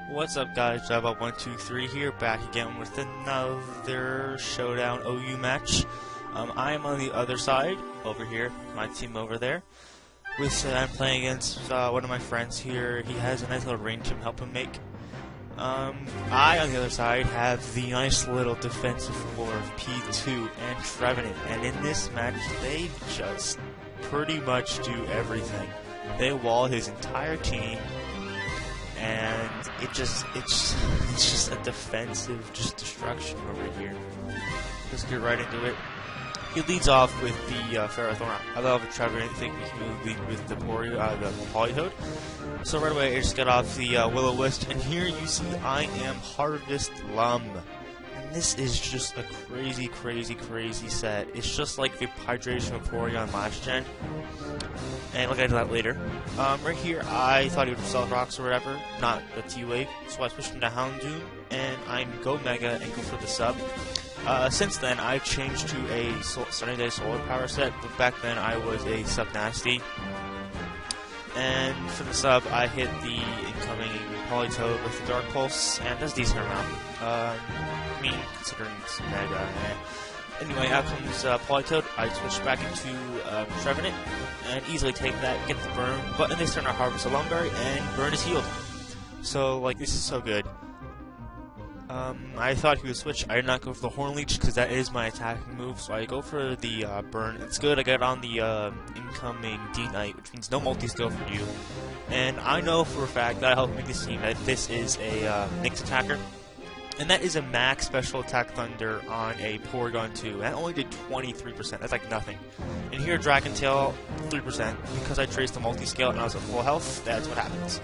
What's up, guys? Java123 here, back again with another Showdown OU match. I am on the other side, over here, my team over there. I'm playing against one of my friends here. He has a nice little range to help him make. I, on the other side, have the nice little defensive core of P2 and Trevenant, and in this match, they just pretty much do everything. They wall his entire team, and it's just a defensive destruction over here. Let's get right into it. He leads off with the Ferrothorn. I love Trevenant. I think we can lead with the Polytoad. So right away, I just got off the Will-O-Wisp, and here you see I am Harvest Lum. And this is just a crazy, crazy, crazy set. It's just like the Hydration of Porygon last gen. And we'll get into that later. Right here, I thought he would sell rocks or whatever, not the T-Wave, so I switched him to Houndoom, and I'm Go Mega and go for the sub. Since then, I've changed to a Sunny Day Solar Power set, but back then I was a Sub Nasty. And for the sub, I hit the incoming Polytoad with the Dark Pulse, and that's a decent amount. I mean, considering it's Mega. Anyway, out comes Polytoad. I switch back into Trevenant, and easily take that, get the burn, but in this turn I harvest a Lumberry, and burn is healed. So, like, this is so good. I thought he would switch. I did not go for the Horn Leech, because that is my attacking move, so I go for the burn. It's good. I get on the incoming D-Knight, which means no multi-skill for you. And I know for a fact that I helped make this team that this is a Nyx attacker. And that is a max special attack Thunder on a Porygon 2. That only did 23%. That's like nothing. And here, Dragon Tail, 3%. Because I traced the multi-scale and I was at full health, that's what happens.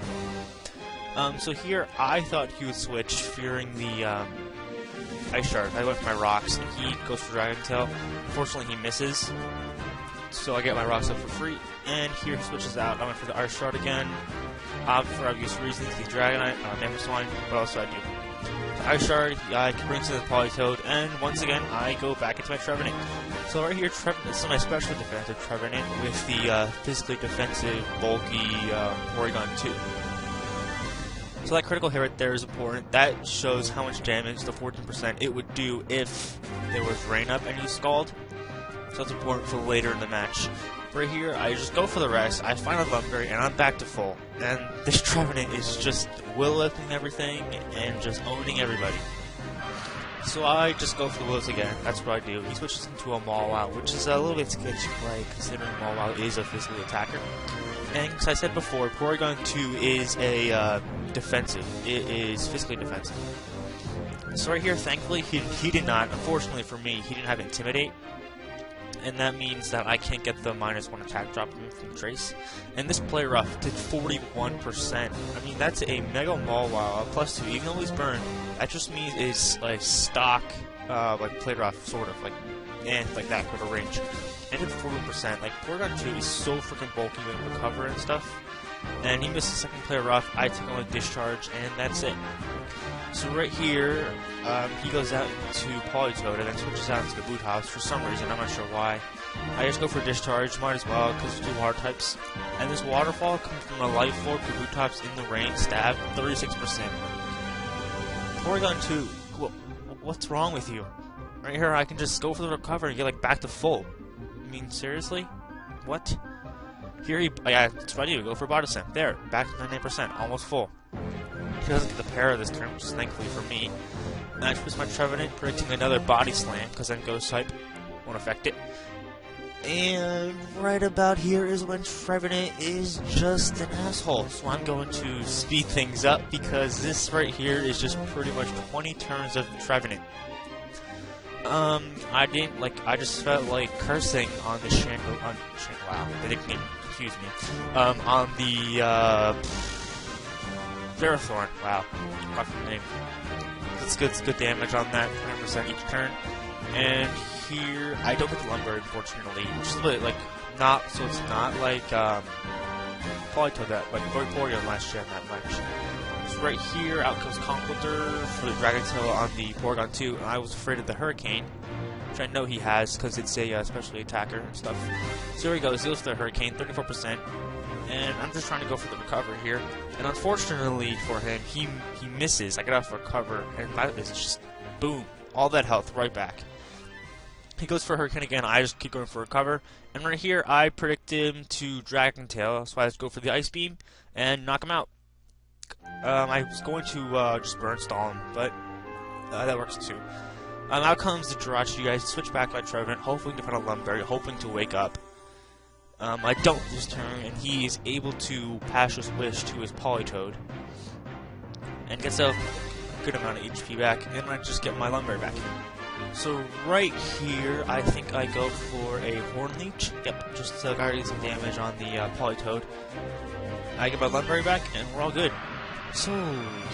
So here, I thought he would switch, fearing the Ice Shard. I went for my rocks, and he goes for Dragon Tail. Unfortunately, he misses. So I get my rocks up for free. And here he switches out. I went for the Ice Shard again. For obvious reasons, the Dragonite, Mamoswine, but also I do. The Ice Shard, I brings in the Polytoad, and once again, I go back into my Trevenant. So right here, this is my special defensive Trevenant with the physically defensive, bulky Porygon 2. So that critical hit right there is important. That shows how much damage, the 14%, it would do if there was rain up and you Scald. So that's important for later in the match. Right here, I just go for the rest, I find a Lumberry, and I'm back to full. And this Trevenant is just will-lifting everything and just owning everybody. So I just go for the Willows again, that's what I do. He switches into a Mawile, which is a little bit sketchy play considering Mawile is a physical attacker. And as I said before, Porygon 2 is a defensive. It is physically defensive. So right here, thankfully, he did not. Unfortunately for me, he didn't have Intimidate. And that means that I can't get the -1 attack drop from Trace. And this Play Rough did 41%. I mean, that's a Mega Mawile, +2, even though he's burned. That just means it's like stock, like Play Rough, sort of, like that with a range. And did 41%. Like, Porygon 2 is so freaking bulky when recover and stuff. And he missed the second Play Rough, I take on a Discharge, and that's it. So right here, he goes out into Polytoad and then switches out into the Boot House for some reason, I'm not sure why. I just go for Discharge, might as well, because it's two water types. And this Waterfall comes from a Life Orb to Boot Tops in the rain, stab, 36%. Porygon 2, what's wrong with you? Right here, I can just go for the recover and get like back to full. I mean, seriously? What? Here yeah, that's what I do, go for Body Slam. There, back to 99%, almost full. He doesn't get the pair of this turn, which is thankfully for me. And I twist my Trevenant, predicting another Body Slam, because then Ghost type won't affect it. And right about here is when Trevenant is just an asshole. So I'm going to speed things up, because this right here is just pretty much 20 turns of Trevenant. I just felt like cursing on the wow, the nickname confused me. On the, Ferrothorn, wow, got the name. It's good damage on that, 20% each turn. And here, I don't get the Lumberry, unfortunately, which is a bit, like, so it's not like, Polytoad that, like, Porygon last gen that much. So right here, out comes Conkeldurr for the Dragon Tail on the Porygon 2, and I was afraid of the Hurricane, which I know he has, because it's a specialty attacker and stuff. So here he goes, he goes for the Hurricane, 34%. and I'm just trying to go for the recover here. And unfortunately for him, he misses. I get off recover, and that is just boom, all that health right back. He goes for Hurricane again. I just keep going for recover, and right here I predict him to Dragon Tail, so I just go for the Ice Beam and knock him out. I was going to just burn stall him, but that works too. Out comes the Jirachi. You guys switch back by Trevenant, hoping to find a Lumberry, hoping to wake up. I don't this turn, and he is able to Pasha's Wish to his Politoed, and gets a good amount of HP back, and I just get my Lumberry back. So right here, I think I go for a Horn Leech. Yep, just to get some damage on the Politoed. I get my Lumberry back, and we're all good. So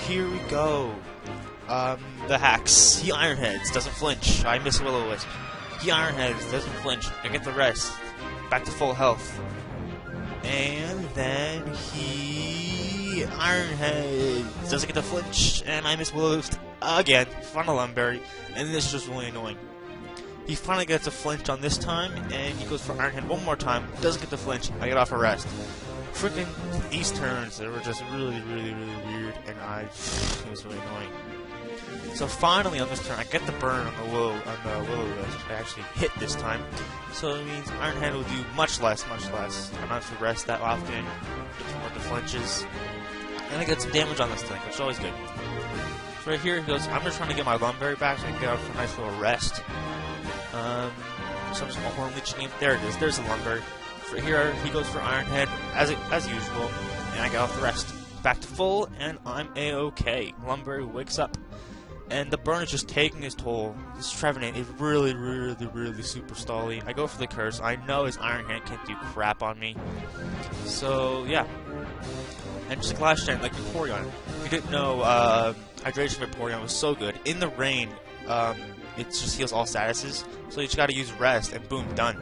here we go. The hacks. He Iron Heads, doesn't flinch. I miss Will-O-Wisp. He Iron Heads, doesn't flinch. I get the rest. Back to full health. And then he Iron Heads, doesn't get the flinch, and I miss Will-O-Wisp again. Final Lumberry, and this is just really annoying. He finally gets a flinch on this time, and he goes for Iron Head one more time, doesn't get the flinch. I get off a rest. Freaking these turns, they were just really weird, and it was really annoying. So finally on this turn, I get the burn on the Will-O-Wisp. I actually hit this time, so it means Iron Head will do much less. I don't have to rest that often, get some more the flinches, and I get some damage on this thing, which is always good. So right here, he goes, I'm just trying to get my Lumberry back so I can get out for a nice little rest. So I'm just going to Horn Leech game. There it is, there's the Lumberry. So right here, he goes for Iron Head, as usual, and I get off the rest. Back to full, and I'm A-okay. Lumberry wakes up. And the burn is just taking his toll. This Trevenant is really super stally. I go for the curse. I know his Iron Hand can't do crap on me. So, yeah. And just like last time, like Vaporeon. If you didn't know, Hydration Vaporeon was so good. In the rain, it just heals all statuses. So you just gotta use Rest, and boom, done.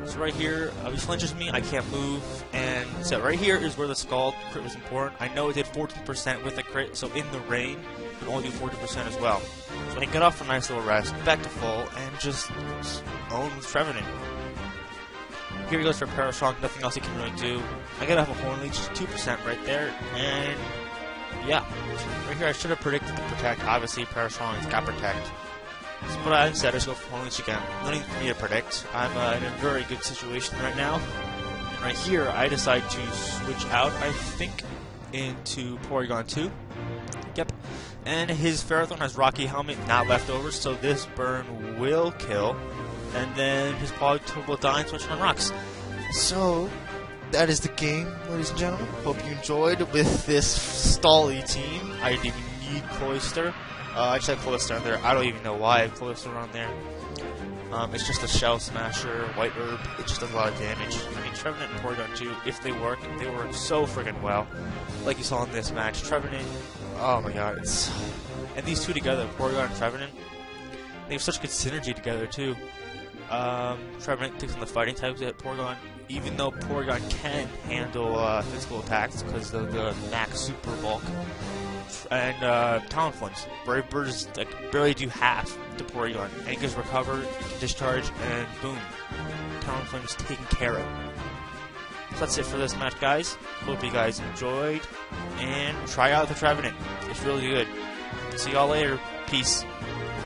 So right here, he flinches me, I can't move, and so right here is where the Scald crit was important. I know it did 14% with the crit, so in the rain, it would only do 40% as well. So I get off for a nice little rest, back to full, and just own with Trevenant. Here he goes for Parashock, nothing else he can really do. I get off a Horn Leech, 2% right there, and yeah. Right here I should have predicted the Protect, obviously Parashock's got Protect. But I instead just go for Horn Leech again. No need for me to predict. I'm in a very good situation right now. And right here, I decide to switch out, I think, into Porygon 2. Yep. And his Ferrothorn has Rocky Helmet, not leftovers, so this burn will kill. And then his Politoed will die and switch on rocks. So, that is the game, ladies and gentlemen. Hope you enjoyed with this stally team. I didn't even need Cloyster. I just had Cloyster on there. I don't even know why I have Cloyster on there. It's just a Shell Smasher, White Herb. It just does a lot of damage. I mean, Trevenant and Porygon 2, if they work so friggin' well. Like you saw in this match. Trevenant, oh my god, it's... And these two together, Porygon and Trevenant, they have such good synergy together, too. Trevenant takes on the fighting types at Porygon, even though Porygon can handle physical attacks because of the max super bulk. And Talonflames. Brave Birds like barely do half to Porygon. And he gets recover, discharge, and boom. Talonflames taken care of. So that's it for this match, guys. Hope you guys enjoyed. And try out the Trevenant. It's really good. See y'all later. Peace.